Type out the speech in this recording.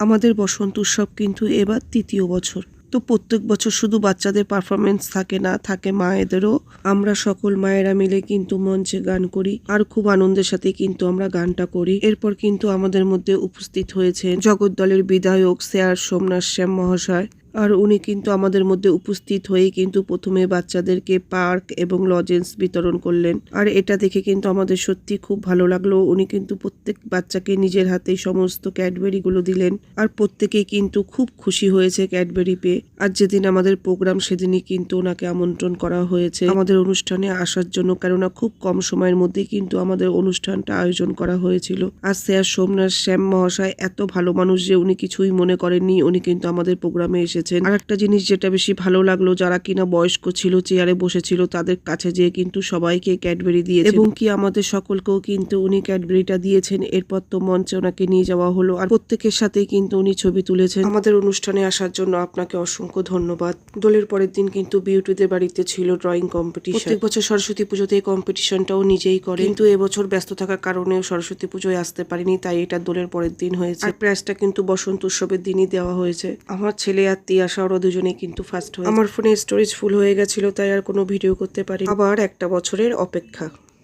আমাদের বসন্ত উৎসব কিন্তু এবার ৩য় বছর। তো প্রত্যেক বছর শুধু বাচ্চাদের পারফরমেন্স থাকে না, থাকে মায়েদেরও। আমরা সকল মায়েরা মিলে কিন্তু মঞ্চে গান করি, আর খুব আনন্দের সাথে কিন্তু আমরা গানটা করি। এরপর কিন্তু আমাদের মধ্যে উপস্থিত হয়েছে জগদ্দলের বিধায়ক স্যার সোমনাথ শ্যাম মহাশয়। আর উনি কিন্তু আমাদের মধ্যে উপস্থিত হয়ে কিন্তু প্রথমে বাচ্চাদেরকে পার্ক এবং লজেন্স বিতরণ করলেন। আর এটা দেখে কিন্তু আমাদের সত্যি খুব ভালো লাগলো। উনি কিন্তু প্রত্যেক বাচ্চাকে নিজের হাতেই সমস্ত ক্যাডবেরি গুলো দিলেন, আর প্রত্যেকেই কিন্তু খুব খুশি হয়েছে ক্যাডবেরি পেয়ে। আর যেদিন আমাদের প্রোগ্রাম সেদিনই কিন্তু ওনাকে আমন্ত্রণ করা হয়েছে আমাদের অনুষ্ঠানে আসার জন্য, কেননা খুব কম সময়ের মধ্যেই কিন্তু আমাদের অনুষ্ঠানটা আয়োজন করা হয়েছিল। আর স্যার সোমনাথ শ্যাম মহাশয় এত ভালো মানুষ যে উনি কিছুই মনে করেননি, উনি কিন্তু আমাদের প্রোগ্রামে এসেছেন। আর একটা জিনিস যেটা বেশি ভালো লাগলো, যারা কিনা বয়স্ক ছিল, চেয়ারে বসেছিল, তাদের কাছে যেয়ে কিন্তু সবাইকে ক্যাডবেরি দিয়েছেন, এবং কি আমাদের সকলকেও কিন্তু উনি ক্যাডবেরিটা দিয়েছেন। এরপর তো মঞ্চে ওনাকে নিয়ে যাওয়া হলো, আর প্রত্যেকের সাথেই কিন্তু উনি ছবি তুলেছেন। আমাদের অনুষ্ঠানে আসার জন্য আপনাকে অসংখ্য ধন্যবাদ। দোলের পরের দিন কিন্তু বিউটিদের বাড়িতে ছিল ড্রয়িং কম্পিটিশন। প্রত্যেক বছর সরস্বতী পুজোতে এই কম্পিটিশনটাও নিজেই করে, কিন্তু এবছর ব্যস্ত থাকার কারণে সরস্বতী পুজোয় আসতে পারিনি, তাই এটা দোলের পরের দিন হয়েছে। আর প্রাইজটা কিন্তু বসন্ত উৎসবের দিনই দেওয়া হয়েছে। আমার ছেলে আর তিয়াশা, ওরা দুজনেই কিন্তু ফার্স্ট হয়েছে। আমার ফোনে স্টোরেজ ফুল হয়ে গেছিল, তাই আর কোনো ভিডিও করতে পারি। আবার একটা বছরের অপেক্ষা।